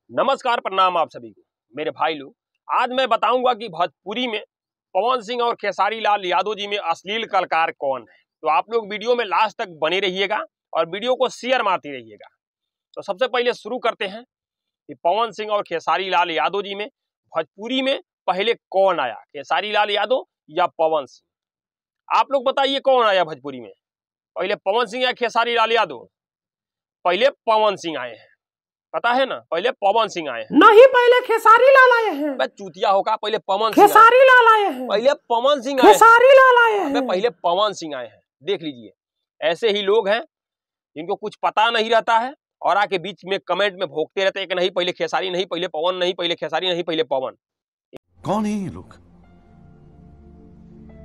नमस्कार, प्रणाम आप सभी को मेरे भाई लोग। आज मैं बताऊंगा कि भोजपुरी में पवन सिंह और खेसारी लाल यादव जी में अश्लील कलाकार कौन है। तो आप लोग वीडियो में लास्ट तक बने रहिएगा और वीडियो को शेयर मारते रहिएगा। तो सबसे पहले शुरू करते हैं कि पवन सिंह और खेसारी लाल यादव जी में भोजपुरी में पहले कौन आया, खेसारी लाल यादव या पवन सिंह? आप लोग बताइए कौन आया भोजपुरी में पहले, पवन सिंह या खेसारी लाल यादव? पहले पवन सिंह आए हैं, पता है ना, पहले पवन सिंह आए हैं। नहीं, पहले खेसारी लाल आए हैं। बे चूतिया होगा, पहले पवन सिंह खेसारी लाल आए हैं। पहले पवन सिंह आए हैं। खेसारी लाल आए हैं। पहले पवन सिंह आए हैं। देख लीजिए, ऐसे ही लोग हैं जिनको कुछ पता नहीं रहता है और आके बीच में कमेंट में भोंकते रहते हैं कि नहीं पहले खेसारी, नहीं पहले पवन, नहीं पहले खेसारी, नहीं पहले पवन। कौन है ये लोग?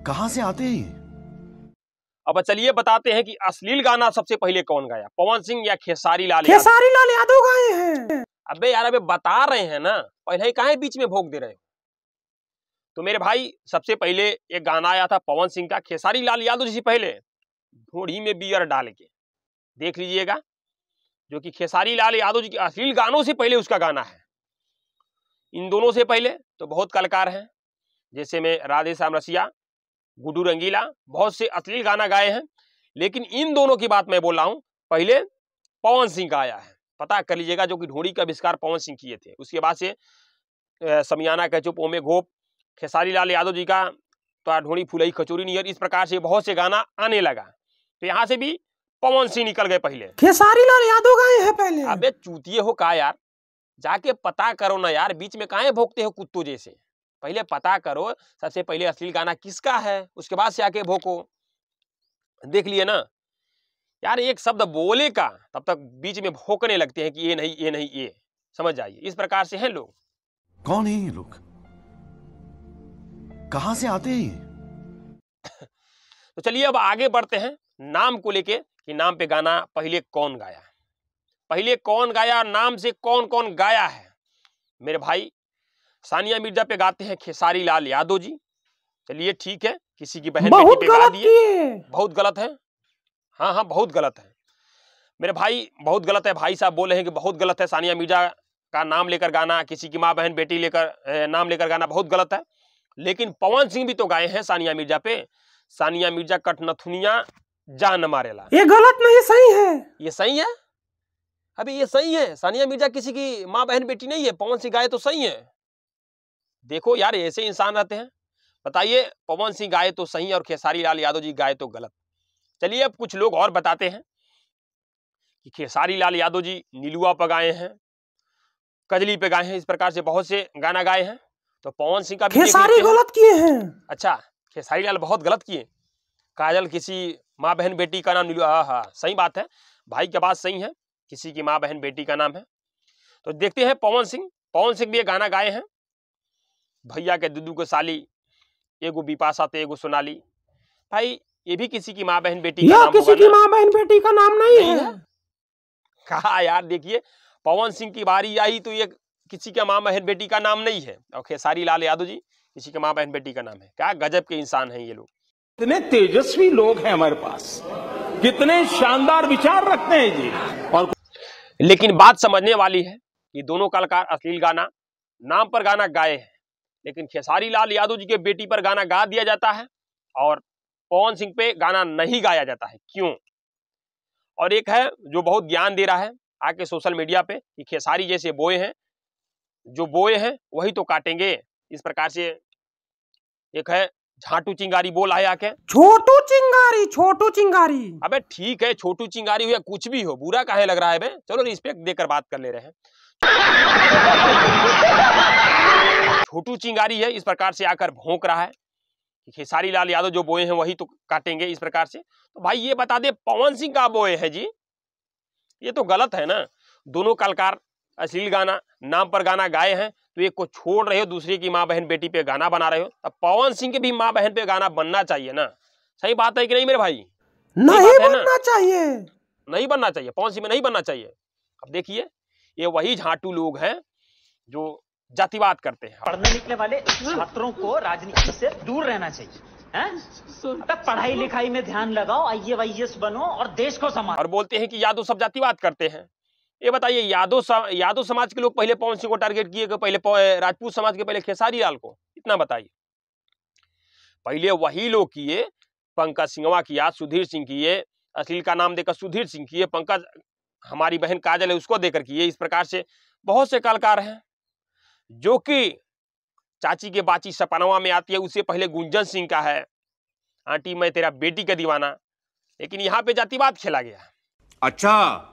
कहां से आते हैं? अब चलिए बताते हैं कि अश्लील गाना सबसे पहले कौन गाया, पवन सिंह या खेसारी लाल? खेसारी लाल यादव गाए हैं। अबे यार, अबे बता रहे हैं ना, पहले ही काहे बीच में भोंक दे रहे हो? तो मेरे भाई, सबसे पहले एक गाना आया था पवन सिंह का खेसारी लाल यादव जी से पहले, घोड़ी में बियर डाल के। देख लीजिएगा, जो कि खेसारी लाल यादव जी के अश्लील गानों से पहले उसका गाना है। इन दोनों से पहले तो बहुत कलाकार हैं, जैसे में राधे श्याम रसिया, गुड्डू रंगीला, बहुत से अश्लील गाना गाए हैं। लेकिन इन दोनों की बात मैं बोल रहा हूं, पहले पवन सिंह का आया है। पता कर लीजिएगा, जो कि ढोड़ी का आविष्कार पवन सिंह किए थे। उसके बाद से समियाना कह चुप ओमे गोप, खेसारी लाल यादव जी का तो ढोड़ी फुलई कचोरी नियर, इस प्रकार से बहुत से गाना आने लगा। तो यहाँ से भी पवन सिंह निकल गए पहले। खेसारी लाल यादव गाए हैं पहले। अबे चूतिए हो का यार, जाके पता करो ना यार, बीच में काहे भोंकते हो कुत्तों जैसे? पहले पता करो सबसे पहले अश्लील गाना किसका है, उसके बाद से आके भोंको। देख लिए ना यार, एक शब्द बोले का तब तक बीच में भोंकने लगते हैं कि ये नहीं, ये नहीं, ये। समझ जाइए, इस प्रकार से हैं लोग। कौन है ये लोग? कहां से आते हैं? तो चलिए अब आगे बढ़ते हैं नाम को लेके, कि नाम पे गाना पहले कौन गाया, पहले कौन गाया, नाम से कौन कौन गाया है। मेरे भाई, सानिया मिर्जा पे गाते हैं खेसारी लाल यादव जी। चलिए ठीक है, किसी की बहन बेटी पे गा दिए, बहुत गलत है। हाँ हाँ, बहुत गलत है मेरे भाई, बहुत गलत है। भाई साहब बोल रहे हैं कि बहुत गलत है, सानिया मिर्जा का नाम लेकर गाना, किसी की माँ बहन बेटी लेकर नाम लेकर गाना बहुत गलत है। लेकिन पवन सिंह भी तो गाए हैं सानिया मिर्जा पे। सानिया मिर्जा कटनथुनिया जान मारेला, ये गलत नहीं, सही है। ये सही है, अभी ये सही है। सानिया मिर्जा किसी की माँ बहन बेटी नहीं है, पवन सिंह गाए तो सही है। देखो यार, ऐसे इंसान रहते हैं। बताइए, पवन सिंह गाए तो सही और खेसारी लाल यादव जी गाए तो गलत। चलिए अब कुछ लोग और बताते हैं कि खेसारी लाल यादव जी नीलुआ पर गाए हैं, कजली पे गाए हैं, इस प्रकार से बहुत से गाना गाए हैं। तो पवन सिंह का भी खेसारी गलत किए हैं। अच्छा, खेसारी लाल बहुत गलत किए। काजल किसी माँ बहन बेटी का नाम नीलुआ, हाँ सही बात है, भाई की बात सही है, किसी की माँ बहन बेटी का नाम है। तो देखते हैं पवन सिंह भी ये गाना गाए हैं, भैया के दुदू को साली, एगो बिपाशा तो एगो सोनाली। भाई ये भी किसी की माँ बहन बेटी का नाम, किसी की माँ बहन बेटी का नाम नहीं है। कहा यार, देखिए पवन सिंह की बारी आई तो ये किसी का माँ बहन बेटी का नाम नहीं है, और खेसारी लाल यादव जी किसी के माँ बहन बेटी का नाम है। क्या गजब के इंसान हैं ये लोग, कितने तेजस्वी लोग हैं हमारे पास, कितने शानदार विचार रखते हैं जी। और लेकिन बात समझने वाली है कि दोनों कलाकार अश्लील गाना नाम पर गाना गाए हैं, लेकिन खेसारी लाल यादव जी के बेटी पर गाना गा दिया जाता है और पवन सिंह पे गाना नहीं गाया जाता है, क्यों? और एक है जो बहुत ज्ञान दे रहा है आके सोशल मीडिया पे कि खेसारी जैसे बोए हैं, जो बोए हैं वही तो काटेंगे, इस प्रकार से। एक है झाटू चिंगारी बोल आया के, छोटू चिंगारी, छोटू चिंगारी। अबे ठीक है, छोटू चिंगारी हो या कुछ भी हो, बुरा काहे लग रहा है बे? चलो रिस्पेक्ट देकर बात कर ले रहे हैं। छोटू चिंगारी है, इस प्रकार से आकर भौंक रहा है कि खेसारी लाल यादव जो बोए हैं वही तो काटेंगे, इस प्रकार से। तो भाई ये बता दे, पवन सिंह का बोए है जी, ये तो गलत है ना। दोनों कलाकार अश्लील गाना नाम पर गाना गाए हैं, तो एक को छोड़ रहे हो, दूसरे की माँ बहन बेटी पे गाना बना रहे हो। अब पवन सिंह के भी माँ बहन पे गाना बनना चाहिए ना, सही बात है कि नहीं मेरे भाई? नहीं बनना चाहिए, नहीं बनना चाहिए, पवन सिंह में नहीं बनना चाहिए। अब देखिए, ये वही झाटू लोग हैं जो जातिवाद करते हैं। पढ़ने निकले वाले छात्रों को राजनीति से दूर रहना चाहिए। पढ़ाई लिखाई में ध्यान लगाओ, IAS बनो और देश को संभालो। और बोलते हैं कि यादव सब जातिवाद करते हैं। ये बताइए यादव समाज के लोग पहले पवन सिंह को टारगेट किए कि पहले राजपूत समाज के पहले खेसारी लाल को? इतना बताइए। पहले वही लोग किए, पंकज सिंहवा किया, सुधीर सिंह किए, अश्लील का नाम देकर सुधीर सिंह किए, पंकज हमारी बहन काजल है उसको देकर किए। इस प्रकार से बहुत से कलाकार हैं जो कि चाची के बाची सपनवा में आती है, उससे पहले गुंजन सिंह का है आंटी मैं तेरा बेटी का दीवाना, लेकिन यहाँ पे जातिवाद खेला गया। अच्छा,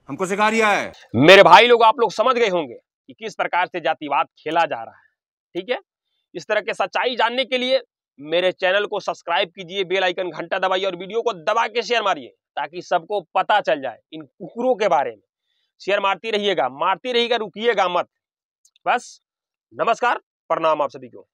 हमको सिखा रिया है। मेरे भाई लोग, आप लोग समझ गए होंगे कि किस प्रकार से जातिवाद खेला जा रहा है। ठीक है, इस तरह के सच्चाई जानने के लिए मेरे चैनल को सब्सक्राइब कीजिए, बेल आइकन घंटा दबाइए और वीडियो को दबा के शेयर मारिए ताकि सबको पता चल जाए इन कुकुरों के बारे में। शेयर मारती रहिएगा, रुकिएगा मत। बस, नमस्कार, प्रणाम आप सभी को।